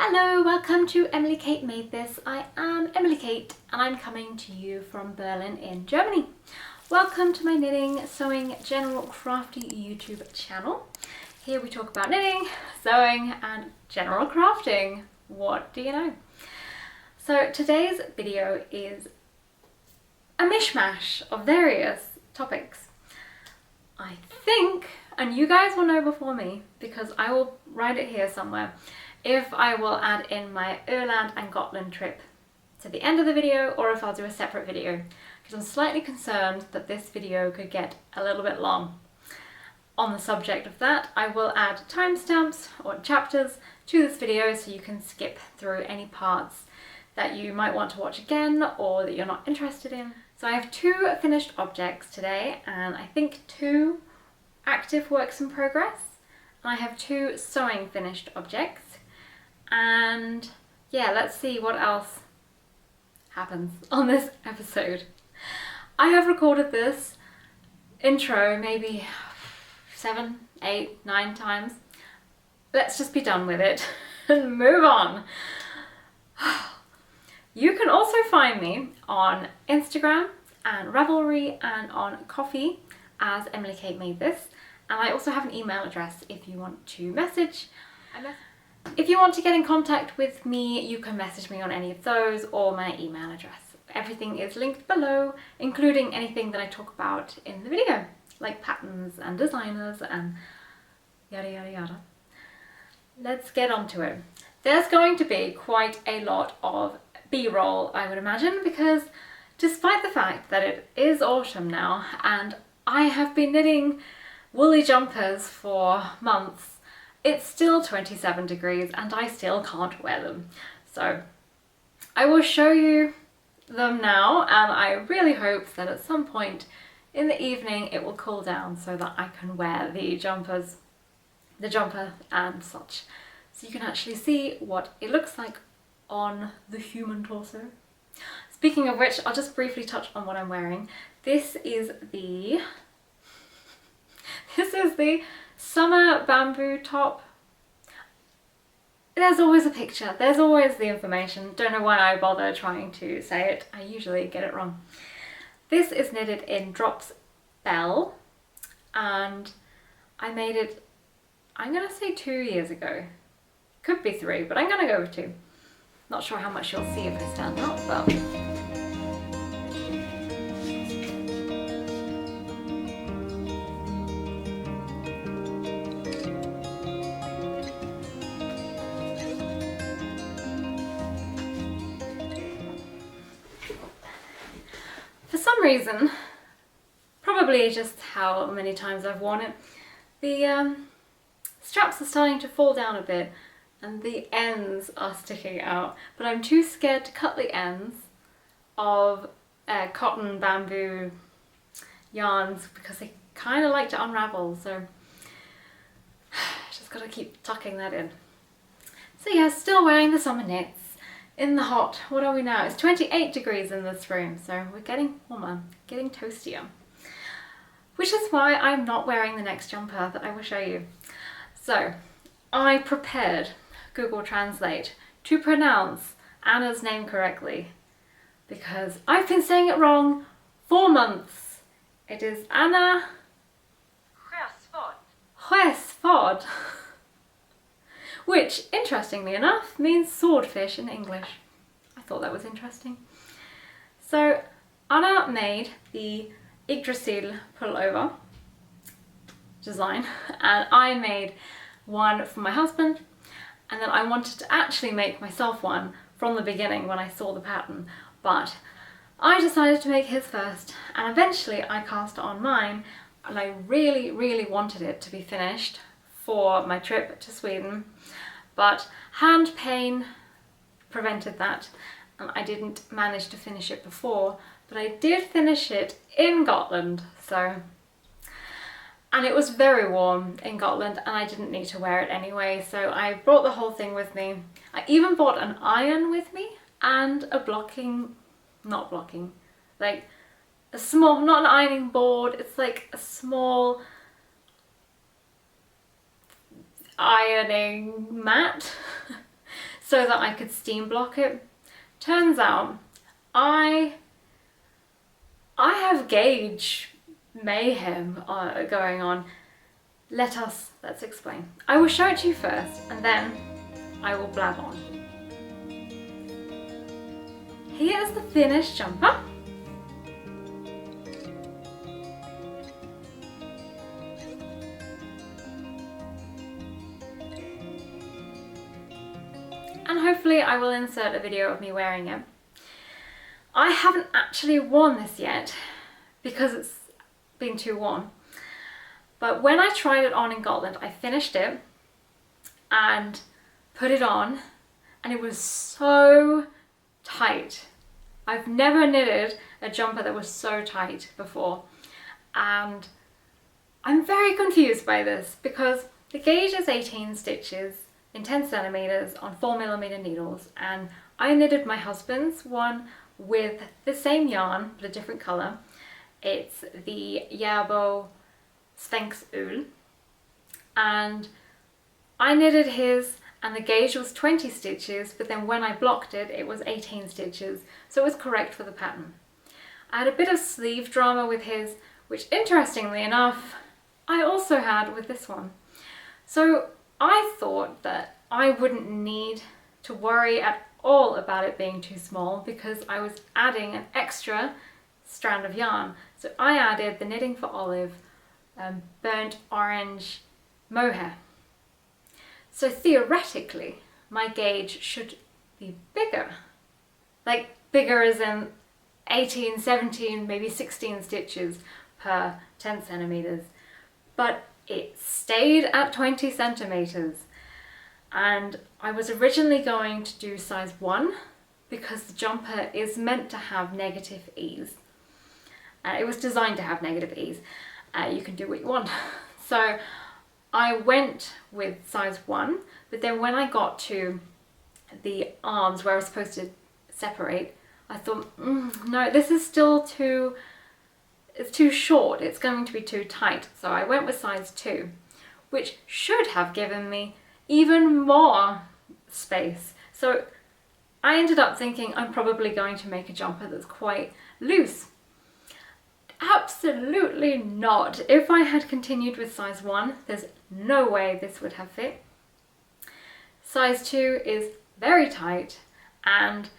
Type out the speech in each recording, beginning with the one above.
Hello, welcome to Emily Kate Made This. I am Emily Kate and I'm coming to you from Berlin in Germany. Welcome to my knitting, sewing, general crafty YouTube channel. Here we talk about knitting, sewing and general crafting. What do you know? So today's video is a mishmash of various topics. I think, and you guys will know before me because I will write it here somewhere, if I will add in my Öland and Gotland trip to the end of the video or if I'll do a separate video, because I'm slightly concerned that this video could get a little bit long. On the subject of that, I will add timestamps or chapters to this video so you can skip through any parts that you might want to watch again or that you're not interested in. So I have 2 finished objects today and I think 2 active works in progress, and I have 2 sewing finished objects. And yeah, let's see what else happens on this episode. I have recorded this intro maybe 7, 8, 9 times. Let's just be done with it and move on. You can also find me on Instagram and Ravelry and on Coffee as Emily Kate Made This. And I also have an email address if you want to message. If you want to get in contact with me, you can message me on any of those or my email address. Everything is linked below, including anything that I talk about in the video, like patterns and designers and yada yada yada. Let's get on to it. There's going to be quite a lot of B-roll, I would imagine, because despite the fact that it is autumn now and I have been knitting woolly jumpers for months, it's still 27 degrees and I still can't wear them. So I will show you them now, and I really hope that at some point in the evening it will cool down so that I can wear the jumper and such. So you can actually see what it looks like on the human torso. Speaking of which, I'll just briefly touch on what I'm wearing. This is the summer bamboo top. There's always a picture, there's always the information. Don't know why I bother trying to say it, I usually get it wrong. This is knitted in Drops Bell and I made it, I'm gonna say 2 years ago. Could be 3, but I'm gonna go with 2. Not sure how much you'll see if I stand up, but for some reason, probably just how many times I've worn it, the straps are starting to fall down a bit and the ends are sticking out, but I'm too scared to cut the ends of cotton bamboo yarns because they kind of like to unravel, so just gotta keep tucking that in. So yeah, still wearing the summer knits in the hot, what are we now? It's 28 degrees in this room, so we're getting warmer, getting toastier. Which is why I'm not wearing the next jumper that I will show you. So, I prepared Google Translate to pronounce Anna's name correctly because I've been saying it wrong for months. It is Anna Sjösvärd, which, interestingly enough, means swordfish in English. I thought that was interesting. So Anna made the Yggdrasil Pullover design and I made one for my husband, and then I wanted to actually make myself one from the beginning when I saw the pattern, but I decided to make his first and eventually I cast on mine, and I really wanted it to be finished for my trip to Sweden, but hand pain prevented that and I didn't manage to finish it before, but I did finish it in Gotland. And it was very warm in Gotland and I didn't need to wear it anyway, so I brought the whole thing with me. I even bought an iron with me and a like a small, not an ironing board, it's like a small ironing mat. so that I could steam block it. Turns out I have gauge mayhem going on. Let's explain. I will show it to you first and then I will blab on. Here is the finished jumper. And hopefully I will insert a video of me wearing it. I haven't actually worn this yet because it's been too warm. But when I tried it on in Scotland, I finished it and put it on and it was so tight. I've never knitted a jumper that was so tight before. And I'm very confused by this because the gauge is 18 stitches in 10 centimeters on 4mm needles, and I knitted my husband's one with the same yarn but a different colour. It's the Svensk Ull, and I knitted his and the gauge was 20 stitches, but then when I blocked it, it was 18 stitches, so it was correct for the pattern. I had a bit of sleeve drama with his, which interestingly enough, I also had with this one. So I thought that I wouldn't need to worry at all about it being too small because I was adding an extra strand of yarn. So I added the Knitting for Olive burnt orange mohair. So theoretically, my gauge should be bigger. Like bigger as in 18, 17, maybe 16 stitches per 10 centimeters. But it stayed at 20 centimeters. And I was originally going to do size 1 because the jumper is meant to have negative ease. It was designed to have negative ease. You can do what you want. So I went with size 1, but then when I got to the arms where I was supposed to separate, I thought, no, this is still it's too short, it's going to be too tight. So I went with size 2, which should have given me even more space. So I ended up thinking I'm probably going to make a jumper that's quite loose. Absolutely not. If I had continued with size 1, there's no way this would have fit. Size 2 is very tight, and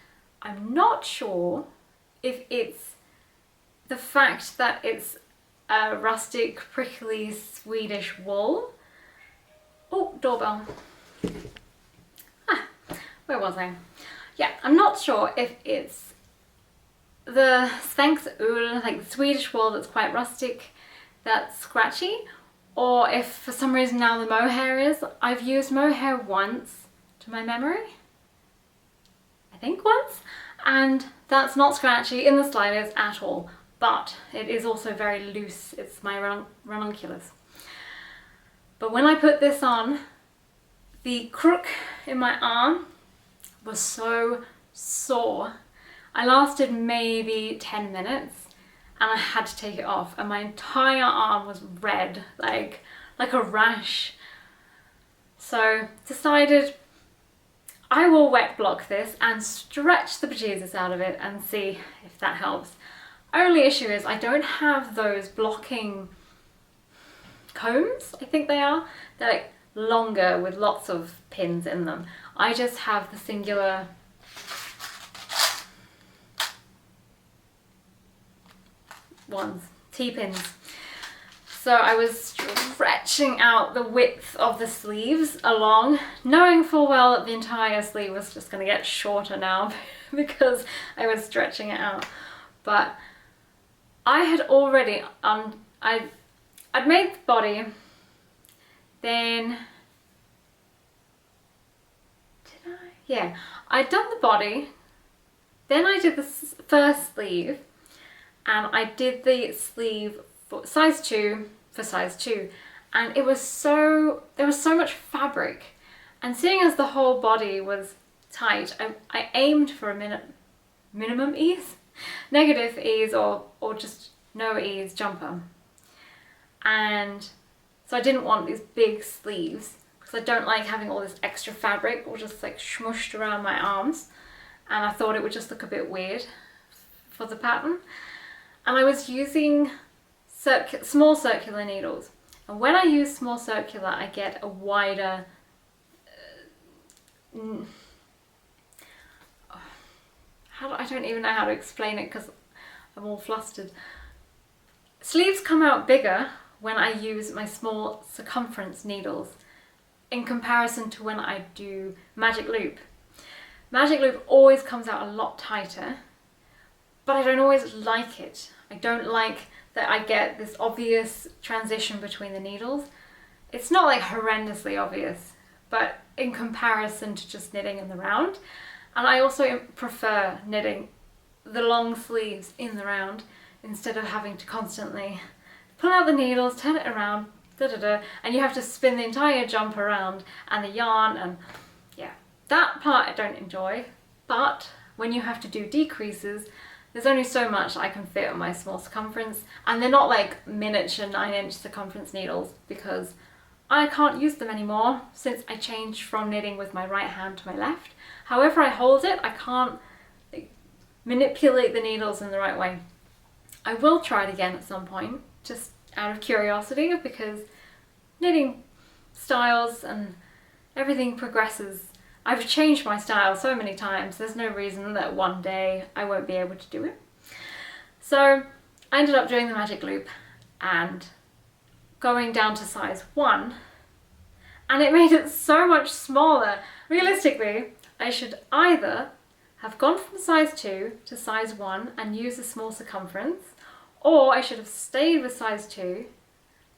I'm not sure if it's the fact that it's a rustic, prickly Swedish wool. Oh, doorbell. Where was I? Yeah, I'm not sure if it's the Svensk Ull, like the Swedish wool that's quite rustic, that's scratchy, or if for some reason now the mohair is. I've used mohair once, to my memory. I think once, and that's not scratchy in the slightest at all, but it is also very loose. It's my ranunculus. But when I put this on, the crook in my arm was so sore. I lasted maybe 10 minutes and I had to take it off, and my entire arm was red, like a rash. So decided I will wet block this and stretch the bejesus out of it and see if that helps. Only issue is I don't have those blocking combs, I think they are. They're like longer with lots of pins in them. I just have the singular ones, T-pins. So I was stretching out the width of the sleeves along, knowing full well that the entire sleeve was just going to get shorter now because I was stretching it out. But I had already, I'd made the body, then, did I? Yeah, I'd done the body, then I did the first sleeve, and I did the sleeve for size 2 for size 2, and there was so much fabric, and seeing as the whole body was tight, I aimed for a minimum ease, negative ease, or just no ease jumper. And so I didn't want these big sleeves because because I don't like having all this extra fabric all just like smushed around my arms, and I thought it would just look a bit weird for the pattern. And I was using small circular needles, and when I use small circular I get a wider I don't even know how to explain it because I'm all flustered. Sleeves come out bigger when I use my small circumference needles in comparison to when I do magic loop. Magic loop always comes out a lot tighter, but I don't always like it. I don't like that I get this obvious transition between the needles. It's not like horrendously obvious, but in comparison to just knitting in the round. And I also prefer knitting the long sleeves in the round instead of having to constantly pull out the needles, turn it around, and you have to spin the entire jumper around and the yarn, and yeah, that part I don't enjoy. But when you have to do decreases, there's only so much I can fit on my small circumference, and they're not like miniature 9-inch circumference needles because I can't use them anymore since I changed from knitting with my right hand to my left. However I hold it, I can't manipulate the needles in the right way. I will try it again at some point, just out of curiosity, because knitting styles and everything progresses. I've changed my style so many times, there's no reason that one day I won't be able to do it. So I ended up doing the magic loop and going down to size 1, and it made it so much smaller. Realistically, I should either have gone from size 2 to size 1 and used a small circumference, or I should have stayed with size 2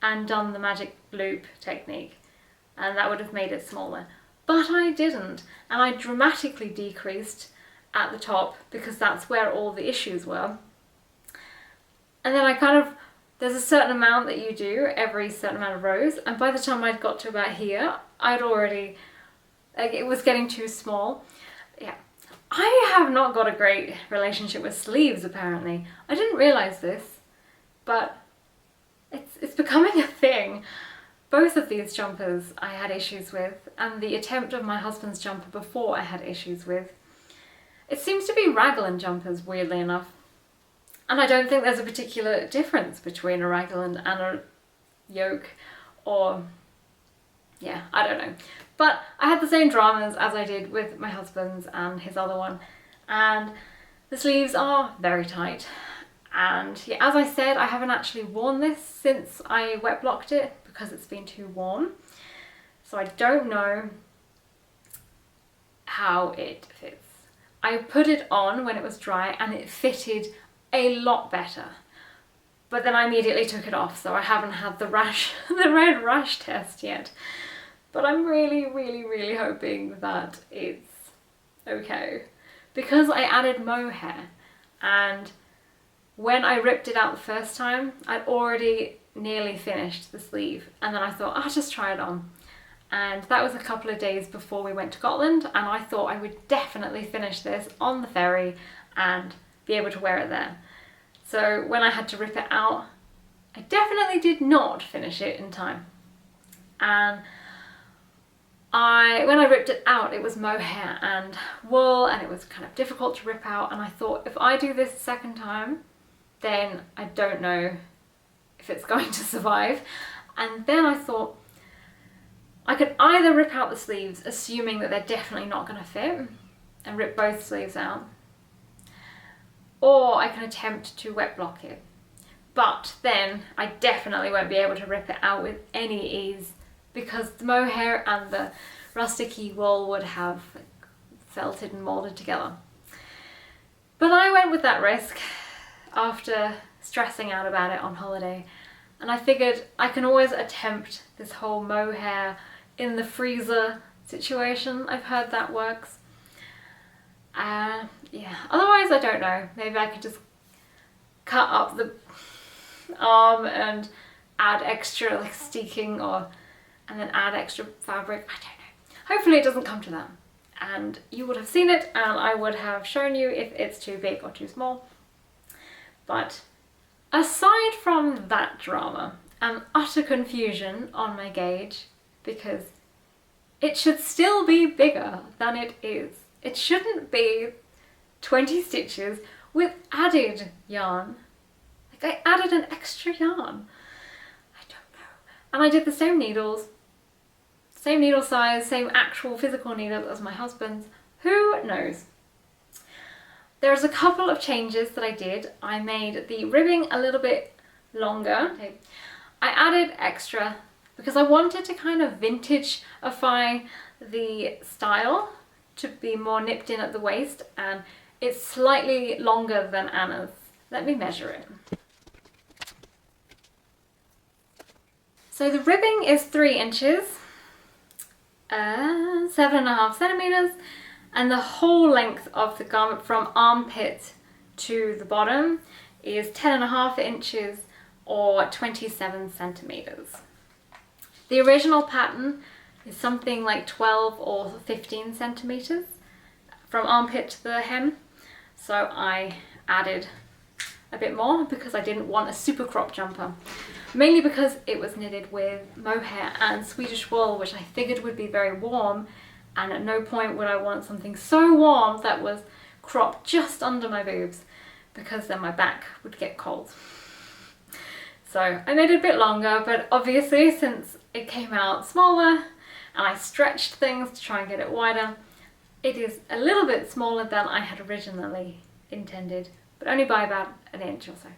and done the magic loop technique, and that would have made it smaller. But I didn't, and I dramatically decreased at the top because that's where all the issues were. And then there's a certain amount that you do every certain amount of rows, and by the time I'd got to about here, I'd already, it was getting too small. Yeah, I have not got a great relationship with sleeves apparently. I didn't realise this, but it's becoming a thing. Both of these jumpers I had issues with, and the attempt of my husband's jumper before I had issues with. It seems to be raglan jumpers, weirdly enough. And I don't think there's a particular difference between a raglan and a yoke, or yeah, I don't know. But I had the same dramas as I did with my husband's and his other one, and the sleeves are very tight. And yeah, as I said, I haven't actually worn this since I wet blocked it because it's been too warm. So I don't know how it fits. I put it on when it was dry and it fitted a lot better. But then I immediately took it off, so I haven't had the rash, the red rash test yet. But I'm really, really, really hoping that it's okay. Because I added mohair, and when I ripped it out the first time, I'd already nearly finished the sleeve, and then I thought I'll just try it on. And that was a couple of days before we went to Scotland, and I thought I would definitely finish this on the ferry and be able to wear it there. So when I had to rip it out, I definitely did not finish it in time. And when I ripped it out, it was mohair and wool, and it was kind of difficult to rip out, and I thought if I do this a second time, then I don't know if it's going to survive. And then I thought I could either rip out the sleeves, assuming that they're definitely not going to fit, and rip both sleeves out, or I can attempt to wet block it. But then I definitely won't be able to rip it out with any ease because the mohair and the rusticy wool would have felted and moulded together. But I went with that risk after stressing out about it on holiday, and I figured I can always attempt this whole mohair in the freezer situation. I've heard that works. Yeah, otherwise I don't know, maybe I could just cut up the arm and add extra like steeking, and then add extra fabric. I don't know. Hopefully it doesn't come to that, and you would have seen it and I would have shown you if it's too big or too small. But aside from that drama and utter confusion on my gauge, because it should still be bigger than it is. It shouldn't be 20 stitches with added yarn. Like, I added an extra yarn. I don't know. And I did the same needles, same needle size, same actual physical needles as my husband's. Who knows? There's a couple of changes that I did. I made the ribbing a little bit longer. I added extra because I wanted to kind of vintage-ify the style to be more nipped in at the waist, and it's slightly longer than Anna's. Let me measure it. So the ribbing is 3 inches, 7.5 centimeters, and the whole length of the garment from armpit to the bottom is 10.5 inches or 27 centimeters. The original pattern is something like 12 or 15 centimeters from armpit to the hem. So I added a bit more because I didn't want a super crop jumper. Mainly because it was knitted with mohair and Swedish wool, which I figured would be very warm, and at no point would I want something so warm that was cropped just under my boobs, because then my back would get cold. So I made it a bit longer, but obviously since it came out smaller and I stretched things to try and get it wider, it is a little bit smaller than I had originally intended, but only by about an inch or so.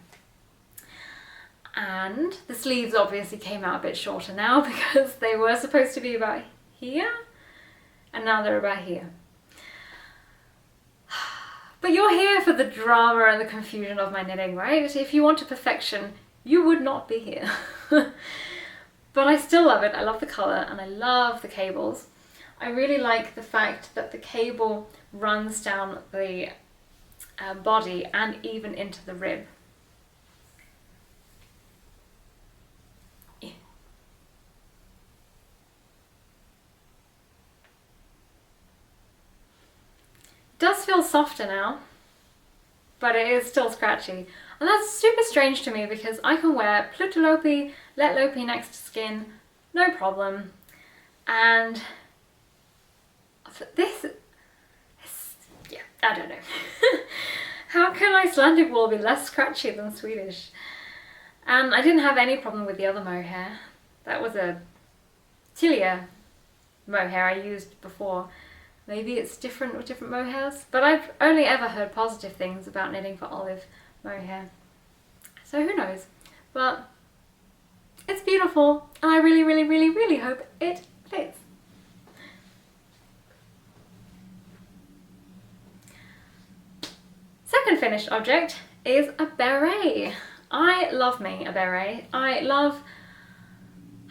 And the sleeves obviously came out a bit shorter now because they were supposed to be about here and now they're about here. But you're here for the drama and the confusion of my knitting, right? If you wanted perfection, you would not be here. But I still love it. I love the colour and I love the cables. I really like the fact that the cable runs down the body and even into the rib. It does feel softer now, but it is still scratchy. And that's super strange to me because I can wear Plutolopi, Let Lopi next to skin, no problem. And this, yeah, I don't know. How can Icelandic wool be less scratchy than Swedish? And I didn't have any problem with the other mohair. That was a Tilia mohair I used before. Maybe it's different with different mohairs, but I've only ever heard positive things about knitting for olive mohair. So who knows? But it's beautiful and I really, really, really, really hope it fits. Second finished object is a beret. I love me a beret. I love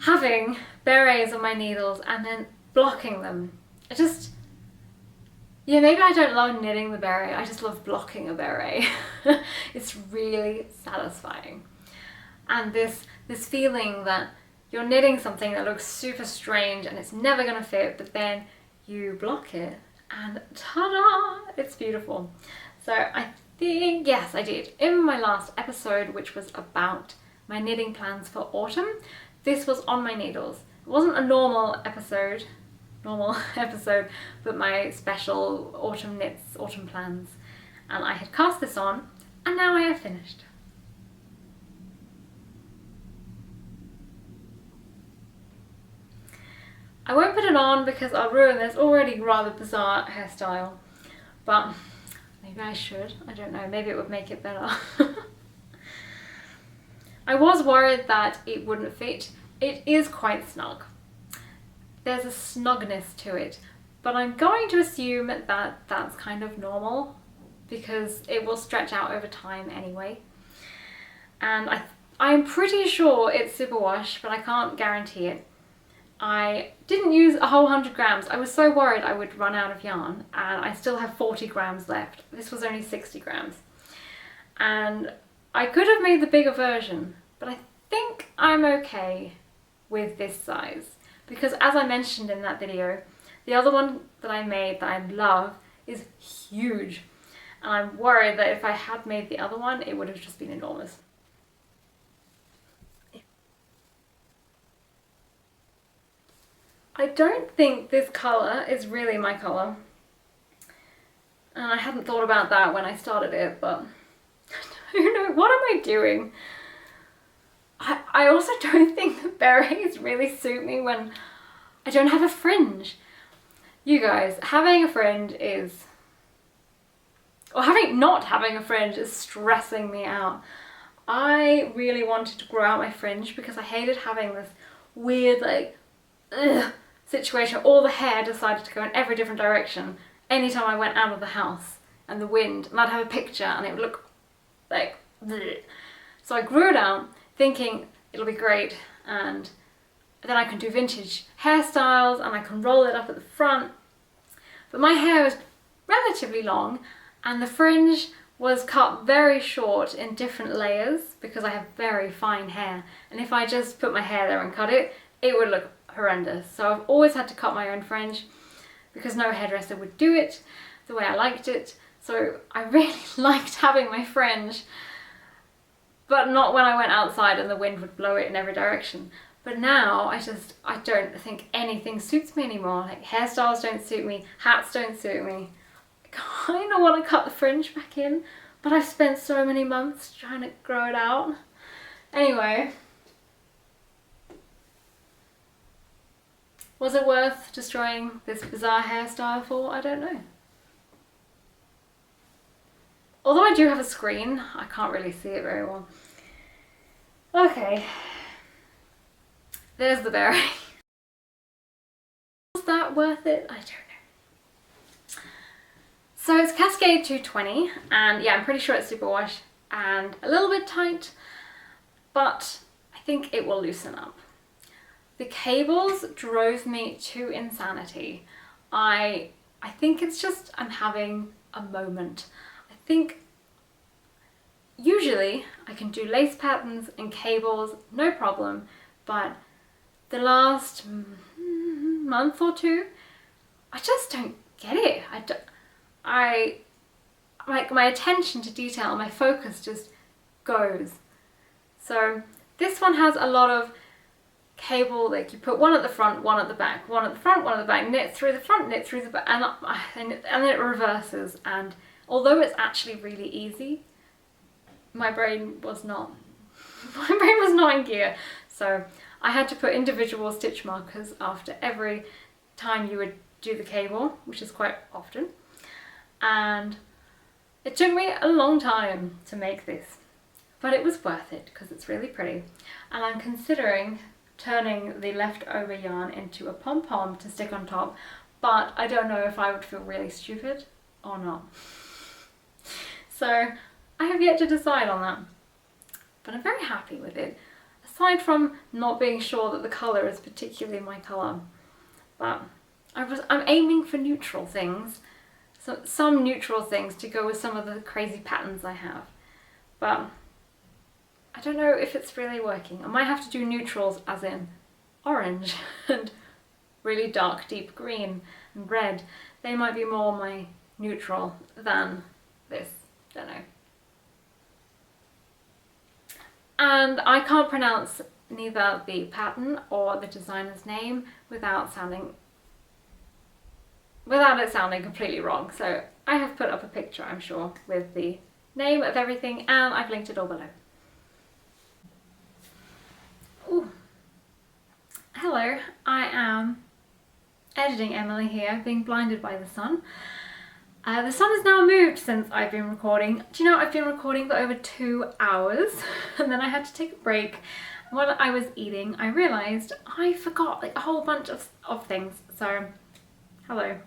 having berets on my needles and then blocking them. Yeah, maybe I don't love knitting the beret, I just love blocking a beret. It's really satisfying. And this feeling that you're knitting something that looks super strange and it's never gonna fit, but then you block it and ta-da! It's beautiful. So I think, yes, I did. In my last episode, which was about my knitting plans for autumn, this was on my needles. It wasn't a normal episode, but my special autumn knits, autumn plans. And I had cast this on, and now I have finished. I won't put it on because I'll ruin this already rather bizarre hairstyle, but maybe I should, I don't know, maybe it would make it better. I was worried that it wouldn't fit. It is quite snug. There's a snugness to it, but I'm going to assume that that's kind of normal because it will stretch out over time anyway. And I'm pretty sure it's superwash, but I can't guarantee it. I didn't use a whole 100 grams. I was so worried I would run out of yarn, and I still have 40 grams left. This was only 60 grams. And I could have made the bigger version, but I think I'm okay with this size. Because as I mentioned in that video, the other one that I made that I love is huge. And I'm worried that if I had made the other one, it would have just been enormous. I don't think this colour is really my colour. And I hadn't thought about that when I started it, but I don't know, what am I doing? I also don't think the berets really suit me when I don't have a fringe. You guys, having a fringe is, or not having a fringe is stressing me out. I really wanted to grow out my fringe because I hated having this weird like situation. All the hair decided to go in every different direction anytime I went out of the house and the wind, and I'd have a picture and it would look like bleh. So I grew it out thinking it'll be great, and then I can do vintage hairstyles and I can roll it up at the front. But my hair was relatively long and the fringe was cut very short in different layers because I have very fine hair, and if I just put my hair there and cut it, it would look horrendous. So I've always had to cut my own fringe because no hairdresser would do it the way I liked it. So I really liked having my fringe, but not when I went outside and the wind would blow it in every direction. But now I don't think anything suits me anymore. Like hairstyles don't suit me, hats don't suit me. I kind of want to cut the fringe back in, but I've spent so many months trying to grow it out. Anyway, was it worth destroying this bizarre hairstyle for? I don't know. Although I do have a screen, I can't really see it very well. Okay, there's the beret. Was that worth it? I don't know. So it's Cascade 220, and yeah, I'm pretty sure it's superwash and a little bit tight, but I think it will loosen up. The cables drove me to insanity. I think it's just I'm having a moment. I think usually I can do lace patterns and cables, no problem, but the last month or two, I just don't get it. Like my attention to detail, my focus just goes. So this one has a lot of cable, like you put one at the front, one at the back, one at the front, one at the back, knit through the front, knit through the back, and then it reverses. And although it's actually really easy, my brain was not in gear. So I had to put individual stitch markers after every time you would do the cable, which is quite often. And it took me a long time to make this, but it was worth it because it's really pretty. And I'm considering turning the leftover yarn into a pom-pom to stick on top, but I don't know if I would feel really stupid or not. So I have yet to decide on that, but I'm very happy with it, aside from not being sure that the colour is particularly my colour. But I'm aiming for neutral things, so some neutral things to go with some of the crazy patterns I have, but I don't know if it's really working. I might have to do neutrals as in orange and really dark deep green and red. They might be more my neutral than this, don't know. And I can't pronounce neither the pattern or the designer's name without it sounding completely wrong. So I have put up a picture, I'm sure, with the name of everything, and I've linked it all below. Ooh. Hello, I am editing Emily here, being blinded by the sun. The sun has now moved since I've been recording. Do you know, I've been recording for over 2 hours and then I had to take a break. While I was eating, I realised I forgot like a whole bunch of things. So, hello.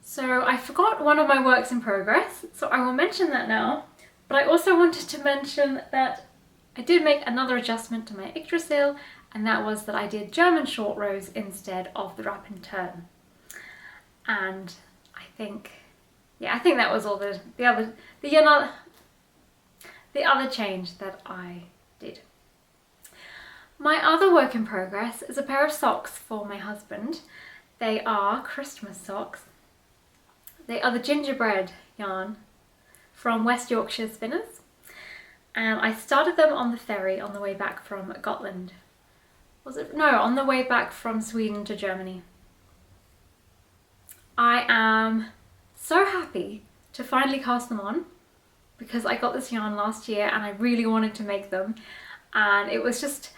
So I forgot one of my works in progress, so I will mention that now. But I also wanted to mention that I did make another adjustment to my Yggdrasil, and that was that I did German short rows instead of the wrap and turn. And I think that was all the other change that I did. My other work in progress is a pair of socks for my husband. They are Christmas socks. They are the gingerbread yarn from West Yorkshire spinners. And I started them on the ferry on the way back from Gotland. Was it? No, on the way back from Sweden to Germany. I am so happy to finally cast them on because I got this yarn last year and I really wanted to make them, and it was just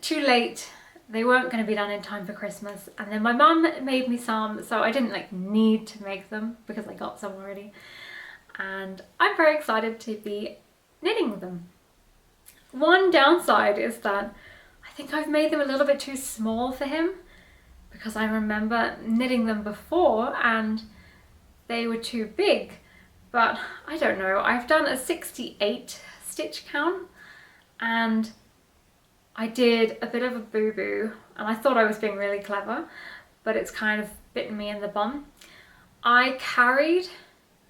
too late. They weren't going to be done in time for Christmas, and then my mum made me some, so I didn't like need to make them because I got some already, and I'm very excited to be knitting them. One downside is that I think I've made them a little bit too small for him, because I remember knitting them before and they were too big, but I don't know, I've done a 68 stitch count and I did a bit of a boo-boo, and I thought I was being really clever, but it's kind of bitten me in the bum. I carried,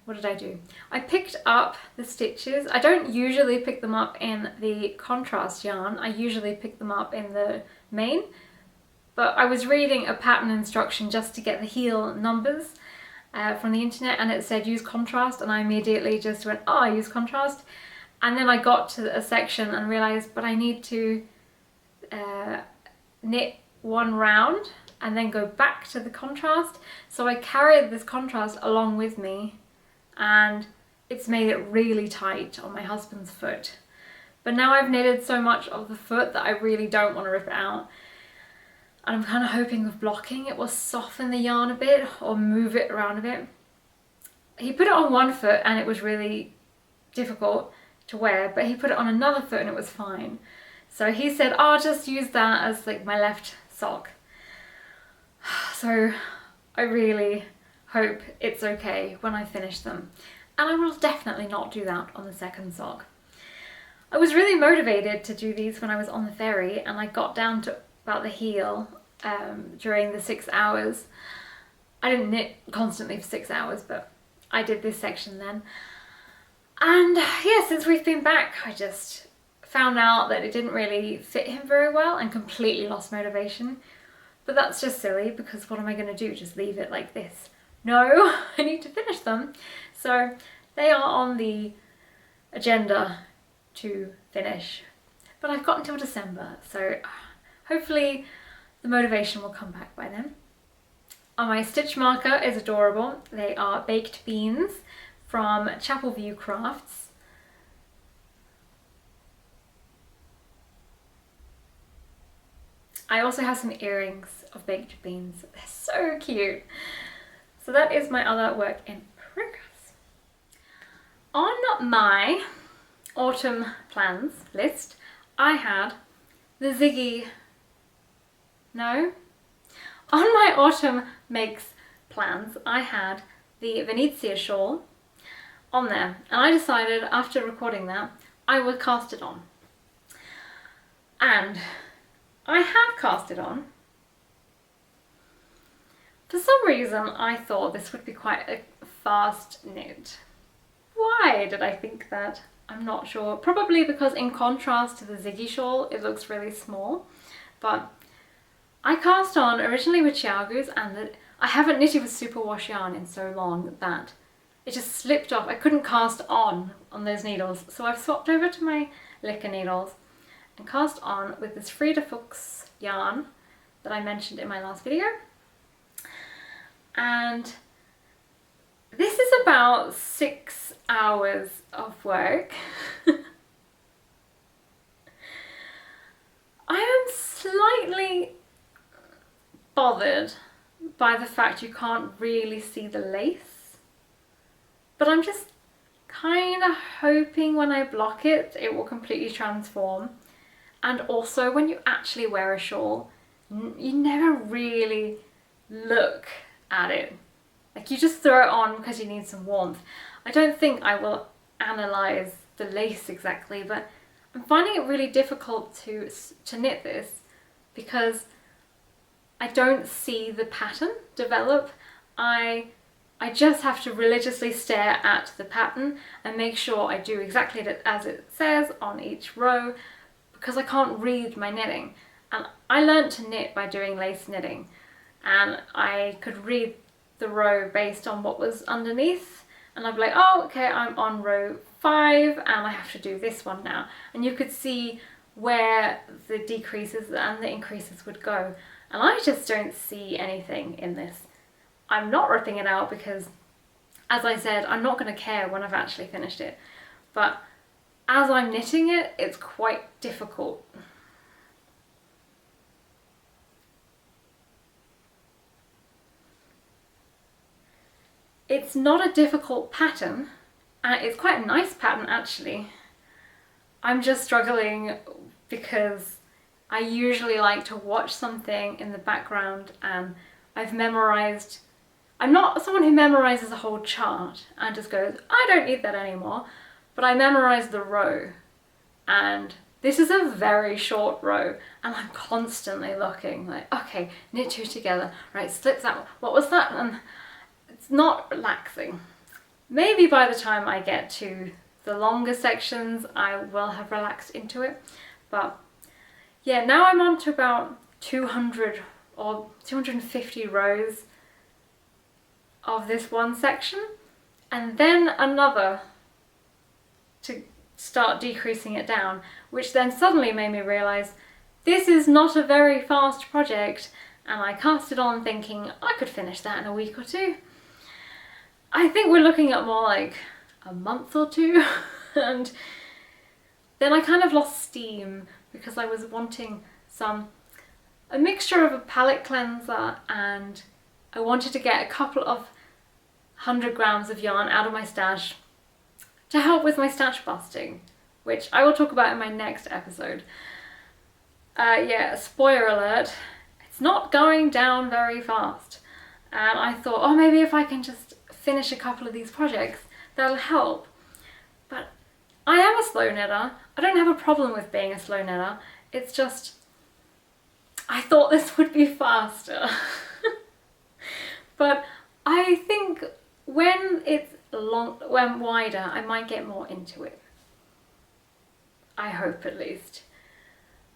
what did I do? I picked up the stitches. I don't usually pick them up in the contrast yarn. I usually pick them up in the main, but I was reading a pattern instruction just to get the heel numbers from the internet, and it said use contrast, and I immediately just went, oh, I use contrast. And then I got to a section and realized, but I need to knit one round and then go back to the contrast. So I carried this contrast along with me, and it's made it really tight on my husband's foot. But now I've knitted so much of the foot that I really don't want to rip it out. And I'm kind of hoping with blocking it will soften the yarn a bit or move it around a bit. He put it on one foot and it was really difficult to wear, but he put it on another foot and it was fine. So he said, oh, I'll just use that as like my left sock. So I really hope it's okay when I finish them. And I will definitely not do that on the second sock. I was really motivated to do these when I was on the ferry, and I got down to about the heel during the 6 hours. I didn't knit constantly for 6 hours, but I did this section then. And yeah, since we've been back, I just found out that it didn't really fit him very well and completely lost motivation. But that's just silly, because what am I going to do? Just leave it like this? No, I need to finish them. So they are on the agenda to finish. But I've got until December, so hopefully the motivation will come back by then. My stitch marker is adorable. They are baked beans from Chapel View Crafts. I also have some earrings of baked beans. They're so cute. So that is my other work in progress. On my autumn plans list, I had the on my autumn makes plans, I had the Venezia Shawl on there, and I decided after recording that I would cast it on. And I have cast it on. For some reason I thought this would be quite a fast knit. Why did I think that? I'm not sure. Probably because in contrast to the Ziggy shawl it looks really small. But I cast on originally with Xiaogu's, and I haven't knitted with superwash yarn in so long that it just slipped off. I couldn't cast on those needles, so I've swapped over to my Licker needles and cast on with this Frida Fuchs yarn that I mentioned in my last video. And this is about 6 hours of work. I am slightly bothered by the fact you can't really see the lace, but I'm just kind of hoping when I block it, it will completely transform. And also when you actually wear a shawl, you never really look at it. Like, you just throw it on because you need some warmth. I don't think I will analyze the lace exactly, but I'm finding it really difficult to knit this because I don't see the pattern develop. I just have to religiously stare at the pattern and make sure I do exactly as it says on each row, because I can't read my knitting. And I learnt to knit by doing lace knitting, and I could read the row based on what was underneath, and I'd be like, oh, okay, I'm on row 5 and I have to do this one now. And you could see where the decreases and the increases would go. And I just don't see anything in this. I'm not ripping it out because, as I said, I'm not going to care when I've actually finished it. But as I'm knitting it, it's quite difficult. It's not a difficult pattern, and it's quite a nice pattern actually. I'm just struggling because I usually like to watch something in the background, and I've memorized. I'm not someone who memorizes a whole chart and just goes, I don't need that anymore, but I memorized the row, and this is a very short row, and I'm constantly looking like, okay, knit two together, right, slip that one, what was that? And it's not relaxing. Maybe by the time I get to the longer sections, I will have relaxed into it. But yeah, now I'm on to about 200 or 250 rows of this one section, and then another to start decreasing it down, which then suddenly made me realize this is not a very fast project, and I cast it on thinking I could finish that in a week or two. I think we're looking at more like a month or two. And then I kind of lost steam because I was wanting a mixture of a palette cleanser, and I wanted to get a couple of 100 grams of yarn out of my stash to help with my stash busting, which I will talk about in my next episode. Yeah, spoiler alert, it's not going down very fast. And I thought, oh, maybe if I can just finish a couple of these projects, that'll help. But I am a slow knitter. I don't have a problem with being a slow knitter. It's just, I thought this would be faster. But I think when it's when wider, I might get more into it. I hope, at least.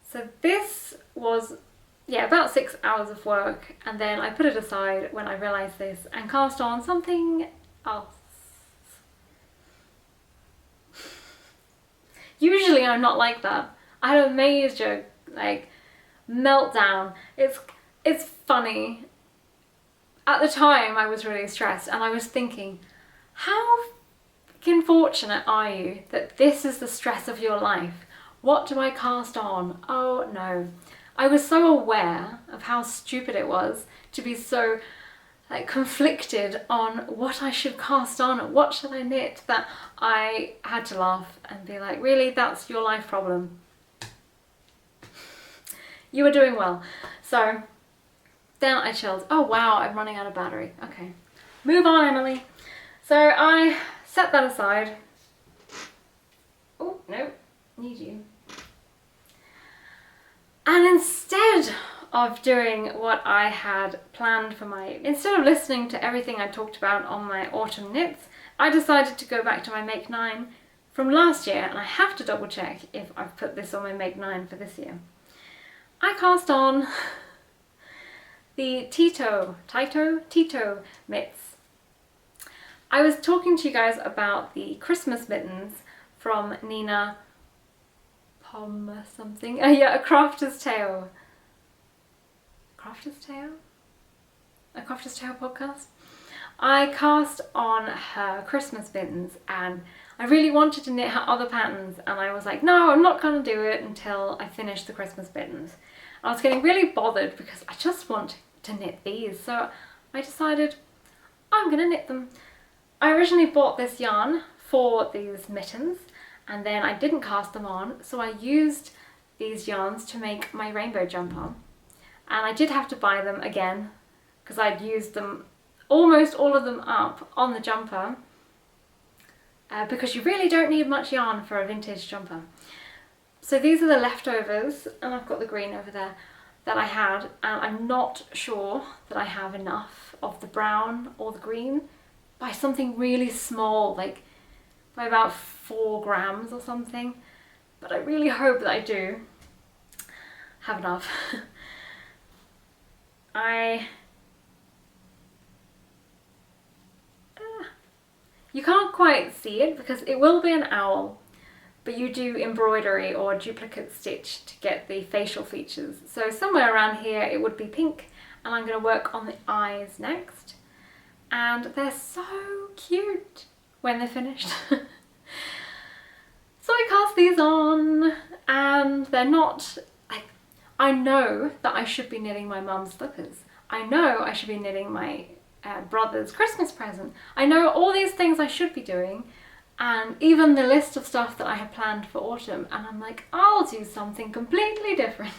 So this was, yeah, about 6 hours of work, and then I put it aside when I realised this and cast on something else. Usually I'm not like that. I had a major, like, meltdown. It's funny. At the time I was really stressed, and I was thinking, how fucking fortunate are you that this is the stress of your life? What do I cast on? Oh no. I was so aware of how stupid it was to be so like conflicted on what I should cast on, what should I knit, that I had to laugh and be like, really, that's your life problem? You were doing well. So then I chilled. Oh wow, I'm running out of battery. Okay, move on, Emily. So I set that aside. Oh no, need you. And instead of doing what I had planned for instead of listening to everything I talked about on my autumn knits, I decided to go back to my Make 9 from last year, and I have to double check if I've put this on my Make 9 for this year. I cast on the Tyto Mitts. I was talking to you guys about the Christmas mittens from Nina Pom something. Yeah, A Crafter's Tale. Crafter's Tale? A Crafter's Tale podcast? I cast on her Christmas mittens, and I really wanted to knit her other patterns, and I was like, no, I'm not going to do it until I finish the Christmas mittens. I was getting really bothered because I just want to knit these, so I decided I'm going to knit them. I originally bought this yarn for these mittens, and then I didn't cast them on, so I used these yarns to make my rainbow jumper. And I did have to buy them again because I'd used them, almost all of them, up on the jumper, because you really don't need much yarn for a vintage jumper. So these are the leftovers, and I've got the green over there that I had, and I'm not sure that I have enough of the brown or the green by something really small, like by about 4 grams or something, but I really hope that I do have enough. You can't quite see it because it will be an owl, but you do embroidery or duplicate stitch to get the facial features. So somewhere around here it would be pink, and I'm going to work on the eyes next. and they're so cute when they're finished. So I cast these on, and they're not, like, I know that I should be knitting my mum's slippers. I know I should be knitting my brother's Christmas present. I know all these things I should be doing, and even the list of stuff that I had planned for autumn, and I'm like, I'll do something completely different.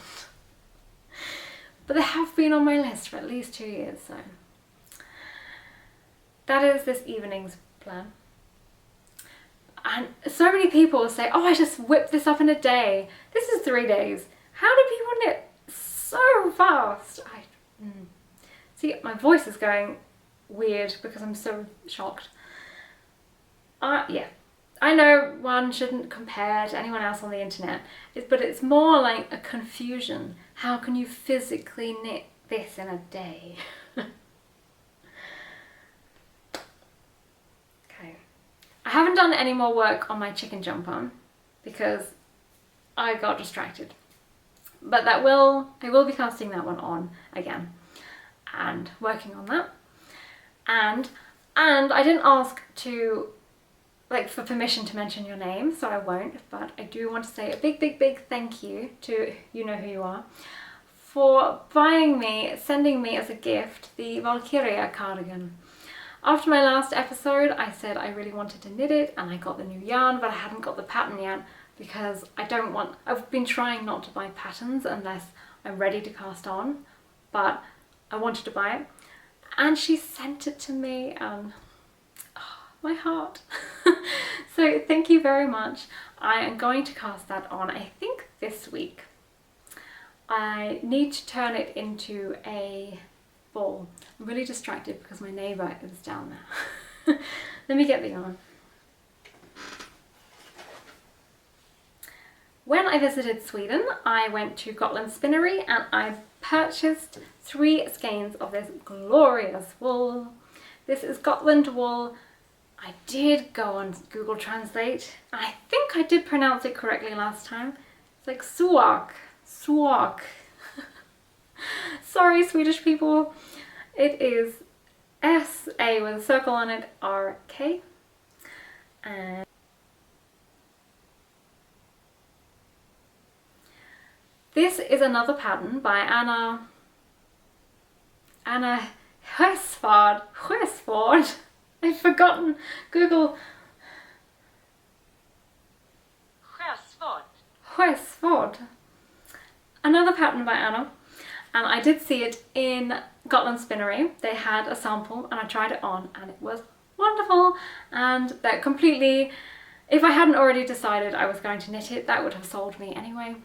But they have been on my list for at least 2 years, so that is this evening's plan. And so many people say, oh, I just whipped this up in a day. This is 3 days. How do people knit so fast? See, my voice is going weird because I'm so shocked. Yeah, I know one shouldn't compare to anyone else on the internet, but it's more like a confusion. How can you physically knit this in a day? Okay. I haven't done any more work on my chicken jumper because I got distracted. But I will be casting that one on again and working on that. And I didn't ask for permission to mention your name, so I won't, but I do want to say a big thank you to you know who you are for sending me as a gift the Valkyria cardigan. After my last episode, I said I really wanted to knit it, and I got the new yarn, but I hadn't got the pattern yet because I've been trying not to buy patterns unless I'm ready to cast on, but I wanted to buy it. And she sent it to me, and my heart. So thank you very much. I am going to cast that on, I think this week. I need to turn it into a ball. I'm really distracted because my neighbour is down there. Let me get the yarn. When I visited Sweden, I went to Gotland Spinnery and I purchased 3 skeins of this glorious wool. This is Gotland wool. I did go on Google Translate. I think I did pronounce it correctly last time. It's like suak. Sorry, Swedish people. It is S-A with a circle on it, R-K. And this is another pattern by Anna Sjösvärd. I've forgotten. Google. Sjösvärd. Another pattern by Anna. And I did see it in Gotland Spinnery. They had a sample and I tried it on and it was wonderful. And that completely, if I hadn't already decided I was going to knit it, that would have sold me anyway.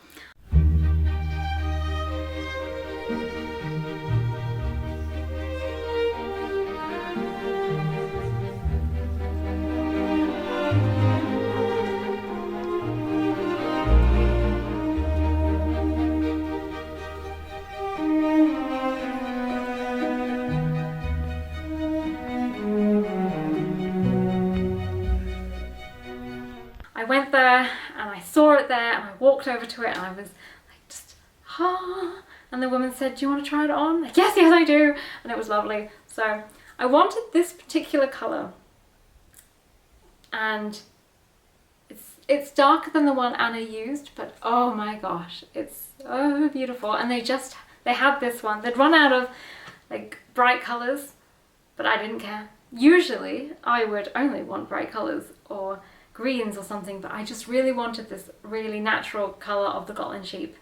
I went there and I saw it there and I walked over to it and I was like just, and the woman said, do you want to try it on? Like, yes, I do. And it was lovely. So I wanted this particular colour, and it's darker than the one Anna used, but oh my gosh, it's so beautiful. And they had this one. They'd run out of like bright colours, but I didn't care. Usually I would only want bright colours or greens or something, but I just really wanted this really natural colour of the Gotland sheep.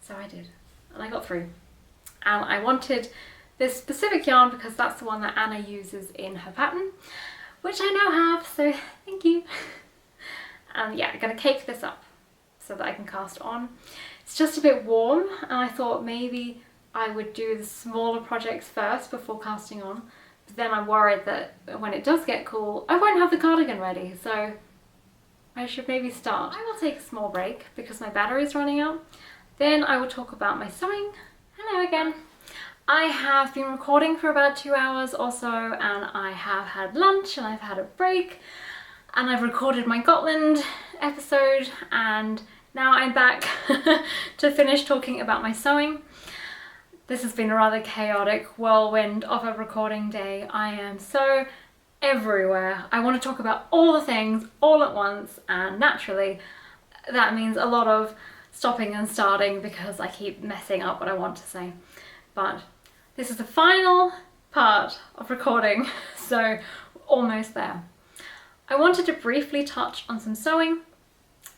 So I did, and I got through. And I wanted this specific yarn because that's the one that Anna uses in her pattern, which I now have, so thank you. And yeah, I'm going to cake this up so that I can cast on. It's just a bit warm, and I thought maybe I would do the smaller projects first before casting on, but then I'm worried that when it does get cool, I won't have the cardigan ready, so I should maybe start. I will take a small break because my battery is running out. Then I will talk about my sewing. Hello again. I have been recording for about 2 hours or so, and I have had lunch and I've had a break, and I've recorded my Gotland episode, and now I'm back to finish talking about my sewing. This has been a rather chaotic whirlwind of a recording day. I am so everywhere. I want to talk about all the things all at once, and naturally that means a lot of stopping and starting because I keep messing up what I want to say. But this is the final part of recording, so almost there. I wanted to briefly touch on some sewing.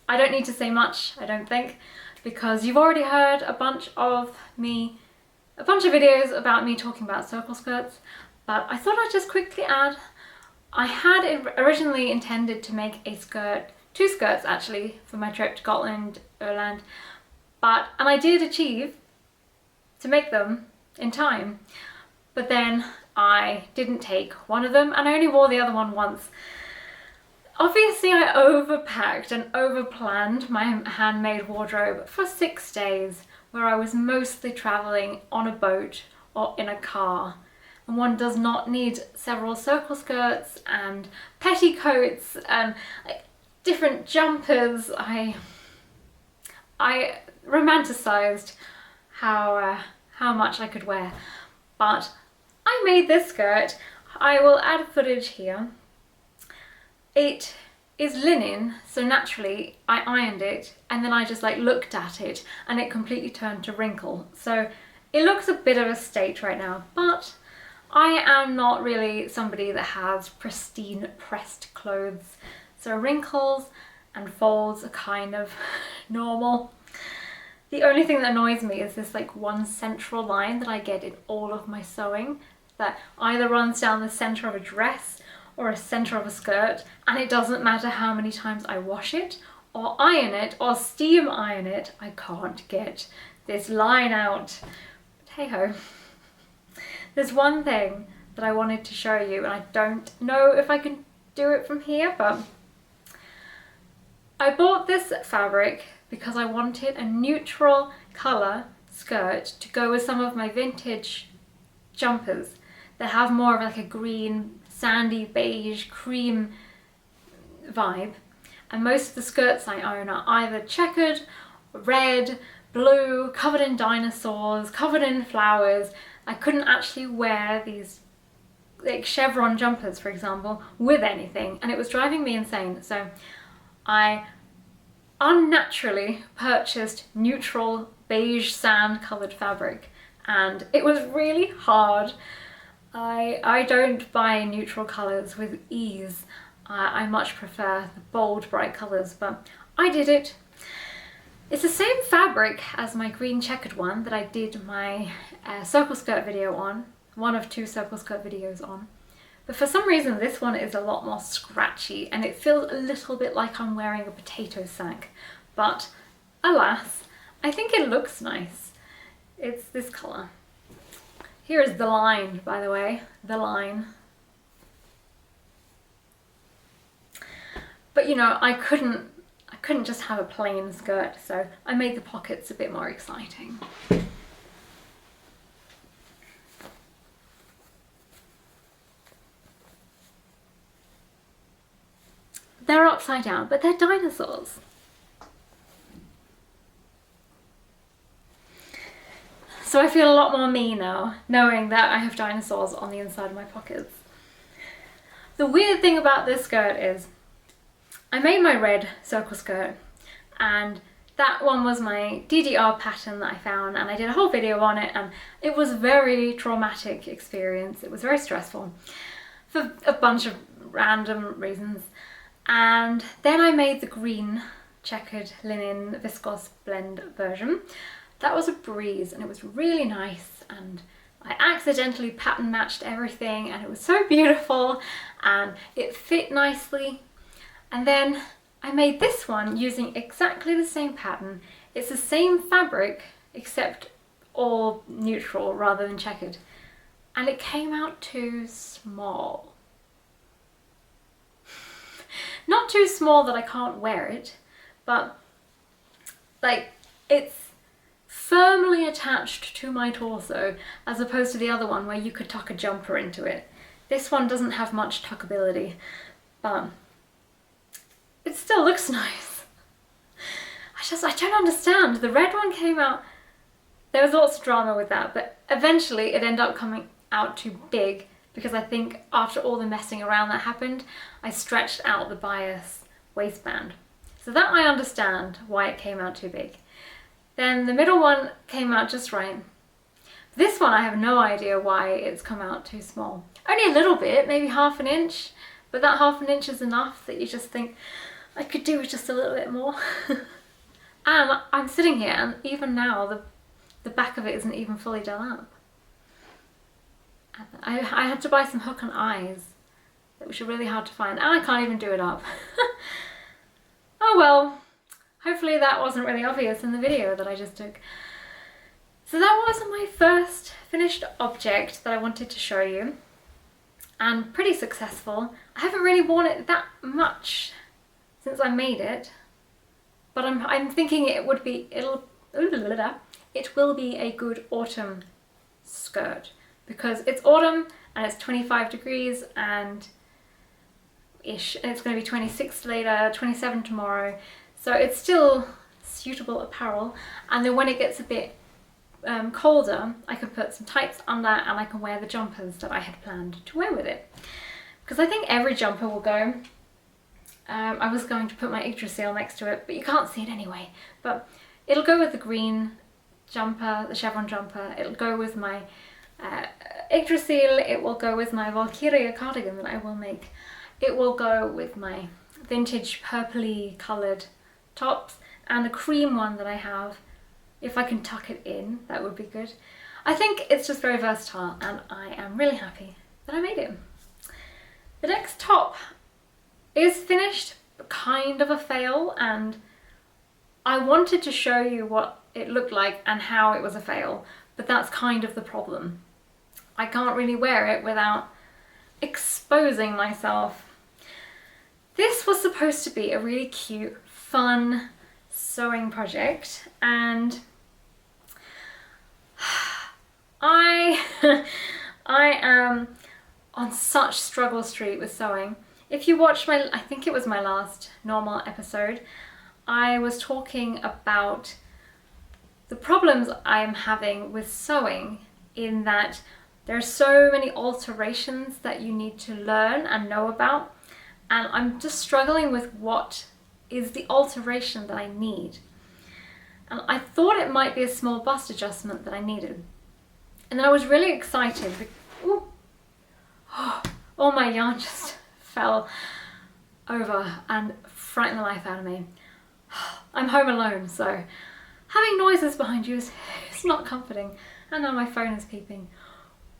I don't need to say much, I don't think, because you've already heard a bunch of videos about me talking about circle skirts, but I thought I'd just quickly add, I had originally intended to make a skirt, 2 skirts actually, for my trip to Scotland, Ireland, and I did achieve to make them in time, but then I didn't take one of them and I only wore the other one once. Obviously I overpacked and overplanned my handmade wardrobe for 6 days, where I was mostly travelling on a boat or in a car. And one does not need several circle skirts and petticoats and different jumpers. I romanticised how much I could wear. But I made this skirt. I will add footage here. It is linen, so naturally I ironed it and then I just looked at it and it completely turned to wrinkle. So it looks a bit of a state right now, but I am not really somebody that has pristine pressed clothes. So wrinkles and folds are kind of normal. The only thing that annoys me is this one central line that I get in all of my sewing that either runs down the center of a dress or a center of a skirt, and it doesn't matter how many times I wash it or iron it or steam iron it, I can't get this line out. But hey ho. There's one thing that I wanted to show you, and I don't know if I can do it from here, but I bought this fabric because I wanted a neutral colour skirt to go with some of my vintage jumpers that have more of a green, sandy, beige, cream vibe. And most of the skirts I own are either checkered, red, blue, covered in dinosaurs, covered in flowers. I couldn't actually wear these chevron jumpers, for example, with anything, and it was driving me insane. So I unnaturally purchased neutral beige sand coloured fabric, and it was really hard. I don't buy neutral colours with ease. I much prefer the bold, bright colours, but I did it. It's the same fabric as my green checkered one that I did my circle skirt video on, one of 2 circle skirt videos on. But for some reason this one is a lot more scratchy and it feels a little bit like I'm wearing a potato sack. But alas, I think it looks nice. It's this colour. Here is the line, by the way, the line. But you know, I couldn't just have a plain skirt, so I made the pockets a bit more exciting. They're upside down, but they're dinosaurs. So I feel a lot more me now, knowing that I have dinosaurs on the inside of my pockets. The weird thing about this skirt is, I made my red circle skirt, and that one was my DDR pattern that I found, and I did a whole video on it, and it was a very traumatic experience. It was very stressful for a bunch of random reasons. And then I made the green checkered linen viscose blend version. That was a breeze and it was really nice, and I accidentally pattern matched everything and it was so beautiful and it fit nicely. And then I made this one using exactly the same pattern. It's the same fabric except all neutral rather than checkered, and it came out too small. Not too small that I can't wear it, but it's firmly attached to my torso as opposed to the other one where you could tuck a jumper into it. This one doesn't have much tuckability, but it still looks nice. I don't understand. The red one came out there was lots of drama with that, but eventually it ended up coming out too big because I think after all the messing around that happened, I stretched out the bias waistband. So that I understand why it came out too big. Then the middle one came out just right. This one I have no idea why it's come out too small. Only a little bit, maybe half an inch, but that half an inch is enough that you just think, I could do with just a little bit more. And I'm sitting here and even now the back of it isn't even fully done up. I had to buy some hook and eyes, which are really hard to find, and I can't even do it up. Oh well, hopefully that wasn't really obvious in the video that I just took. So that was my first finished object that I wanted to show you, and pretty successful. I haven't really worn it that much since I made it, but I'm thinking it will be a good autumn skirt because it's autumn and it's 25 degrees and it's going to be 26 later, 27 tomorrow, so it's still suitable apparel. And then when it gets a bit colder, I can put some tights under and I can wear the jumpers that I had planned to wear with it, because I think every jumper will go. I was going to put my Yggdrasil next to it, but you can't see it anyway, but it'll go with the green jumper, the chevron jumper, it'll go with my Yggdrasil, it will go with my Valkyria cardigan that I will make, it will go with my vintage purpley coloured tops, and the cream one that I have. If I can tuck it in, that would be good. I think it's just very versatile and I am really happy that I made it. The next top is finished, but kind of a fail, and I wanted to show you what it looked like and how it was a fail, but that's kind of the problem. I can't really wear it without exposing myself. This was supposed to be a really cute, fun sewing project, and I am on such struggle street with sewing. If you watched I think it was my last normal episode, I was talking about the problems I am having with sewing, in that there are so many alterations that you need to learn and know about, and I'm just struggling with what is the alteration that I need. And I thought it might be a small bust adjustment that I needed. And then I was really excited. Ooh. All my yarn just fell over and frightened the life out of me. I'm home alone, so having noises behind you is not comforting. And now my phone is beeping.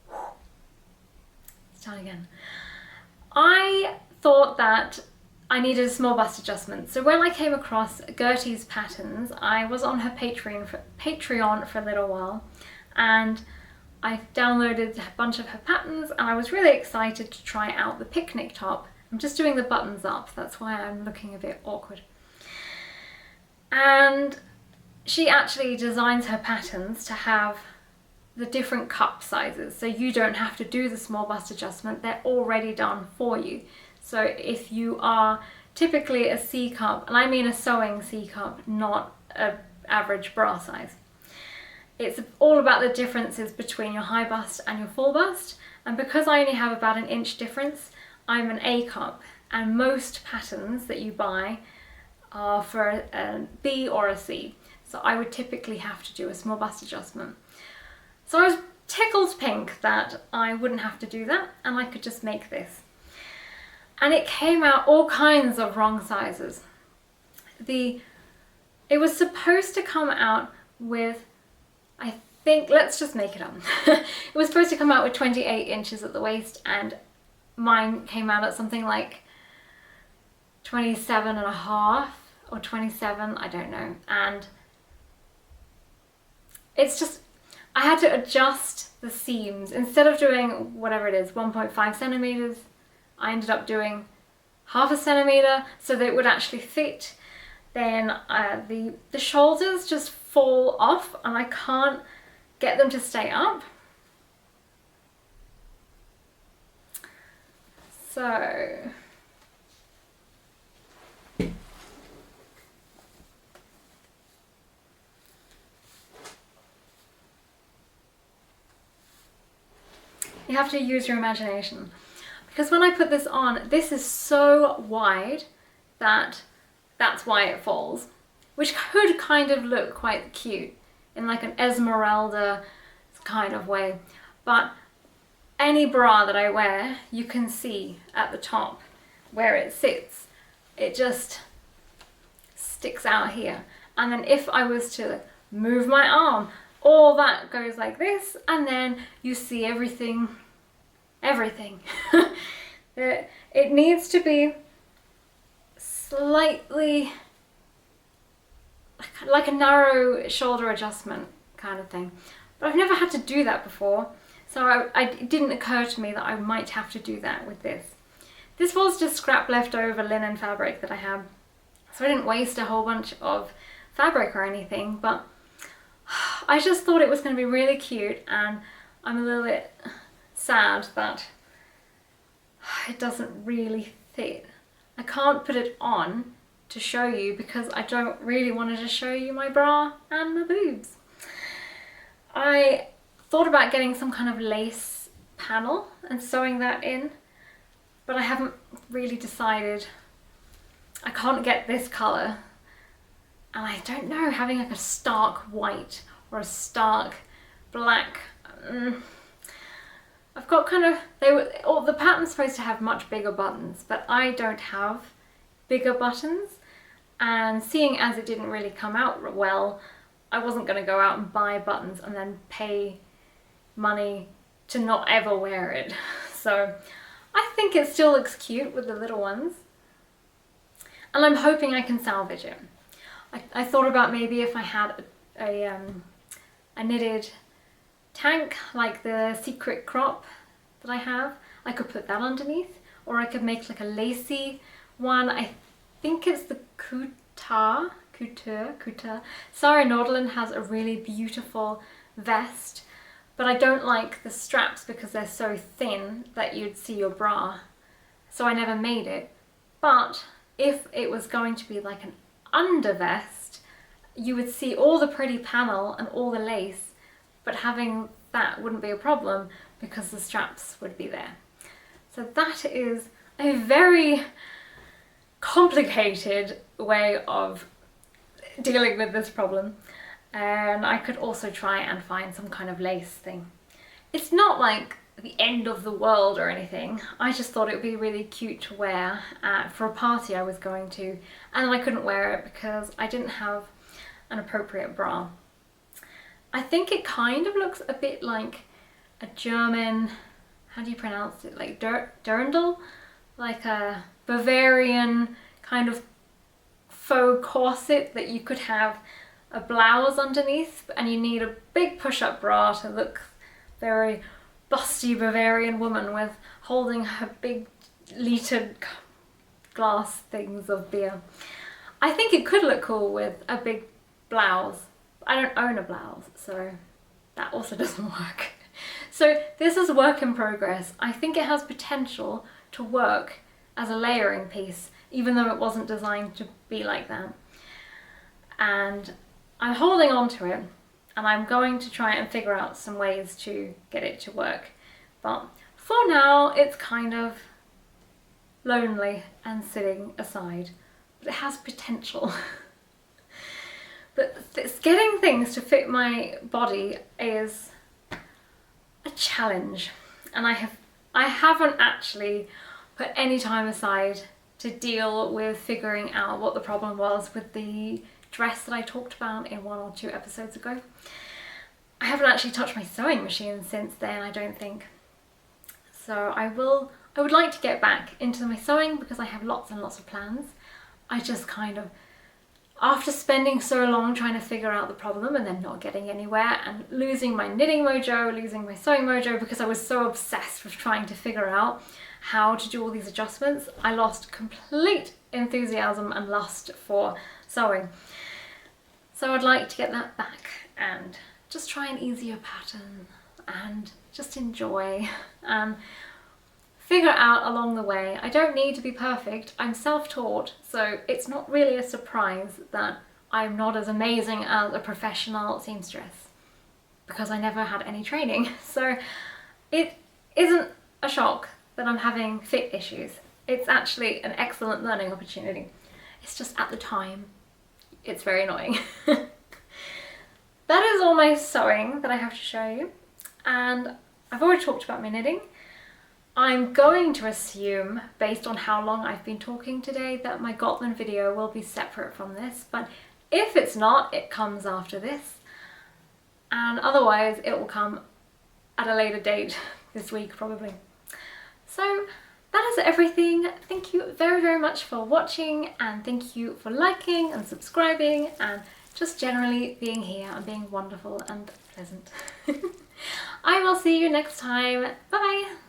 Let's start again. I thought that I needed a small bust adjustment. So when I came across Gertie's patterns, I was on her Patreon for a little while, and I downloaded a bunch of her patterns, and I was really excited to try out the picnic top. I'm just doing the buttons up, that's why I'm looking a bit awkward. And she actually designs her patterns to have the different cup sizes, so you don't have to do the small bust adjustment, they're already done for you. So if you are typically a C cup, and I mean a sewing C cup, not an average bra size, it's all about the differences between your high bust and your full bust. And because I only have about an inch difference, I'm an A cup, and most patterns that you buy are for a B or a C. So I would typically have to do a small bust adjustment. So I was tickled pink that I wouldn't have to do that, and I could just make this. And it came out all kinds of wrong sizes. It was supposed to come out with, I think, let's just make it up. It was supposed to come out with 28 inches at the waist, and mine came out at something like 27 and a half or 27, I don't know. And it's just, I had to adjust the seams. Instead of doing whatever it is, 1.5 centimeters, I ended up doing half a centimeter so that it would actually fit. Then the shoulders just fall off and I can't get them to stay up. So You have to use your imagination. Because when I put this on, this is so wide that that's why it falls. Which could kind of look quite cute in like an Esmeralda kind of way. But any bra that I wear, you can see at the top where it sits. It just sticks out here. And then if I was to move my arm, all that goes like this, and then you see everything. It needs to be slightly like a narrow shoulder adjustment kind of thing. But I've never had to do that before, so it didn't occur to me that I might have to do that with this. This was just scrap leftover linen fabric that I had, so I didn't waste a whole bunch of fabric or anything, but I just thought it was going to be really cute, and I'm a little bit sad that it doesn't really fit. I can't put it on to show you because I don't really want to just show you my bra and my boobs. I thought about getting some kind of lace panel and sewing that in, but I haven't really decided. I can't get this colour, and I don't know, having like a stark white or a stark black. I've got kind of, the pattern's supposed to have much bigger buttons, but I don't have bigger buttons, and seeing as it didn't really come out well, I wasn't going to go out and buy buttons and then pay money to not ever wear it. So I think it still looks cute with the little ones, and I'm hoping I can salvage it. I thought about maybe if I had a knitted tank like the secret crop that I have, I could put that underneath, or I could make like a lacy one. I think it's the couture. Sarah Norderland has a really beautiful vest, but I don't like the straps because they're so thin that you'd see your bra, so I never made it. But if it was going to be like an undervest, you would see all the pretty panel and all the lace, but having that wouldn't be a problem because the straps would be there. So that is a very complicated way of dealing with this problem, and I could also try and find some kind of lace thing. It's not like the end of the world or anything. I just thought it would be really cute to wear for a party I was going to, and I couldn't wear it because I didn't have an appropriate bra. I think it kind of looks a bit like a German, how do you pronounce it, like dirndl? Like a Bavarian kind of faux corset that you could have a blouse underneath, and you need a big push-up bra to look very busty Bavarian woman with holding her big litered glass things of beer. I think it could look cool with a big blouse. I don't own a blouse, so that also doesn't work. So this is a work in progress. I think it has potential to work as a layering piece, even though it wasn't designed to be like that. And I'm holding on to it, and I'm going to try and figure out some ways to get it to work. But for now, it's kind of lonely and sitting aside, but it has potential. But getting things to fit my body is a challenge, and I haven't actually put any time aside to deal with figuring out what the problem was with the dress that I talked about in 1 or 2 episodes ago. I haven't actually touched my sewing machine since then, I don't think. So I would like to get back into my sewing because I have lots and lots of plans. I just kind of, after spending so long trying to figure out the problem and then not getting anywhere and losing my knitting mojo, losing my sewing mojo because I was so obsessed with trying to figure out how to do all these adjustments, I lost complete enthusiasm and lust for sewing. So I'd like to get that back and just try an easier pattern and just enjoy and figure out along the way. I don't need to be perfect. I'm self-taught, so it's not really a surprise that I'm not as amazing as a professional seamstress because I never had any training. So isn't a shock that I'm having fit issues. It's actually an excellent learning opportunity. It's just at the time, it's very annoying. That is all my sewing that I have to show you, and I've already talked about my knitting. I'm going to assume, based on how long I've been talking today, that my Gotland video will be separate from this, but if it's not, it comes after this, and otherwise it will come at a later date this week probably. So that is everything. Thank you very, very much for watching, and thank you for liking and subscribing and just generally being here and being wonderful and pleasant. I will see you next time. Bye bye!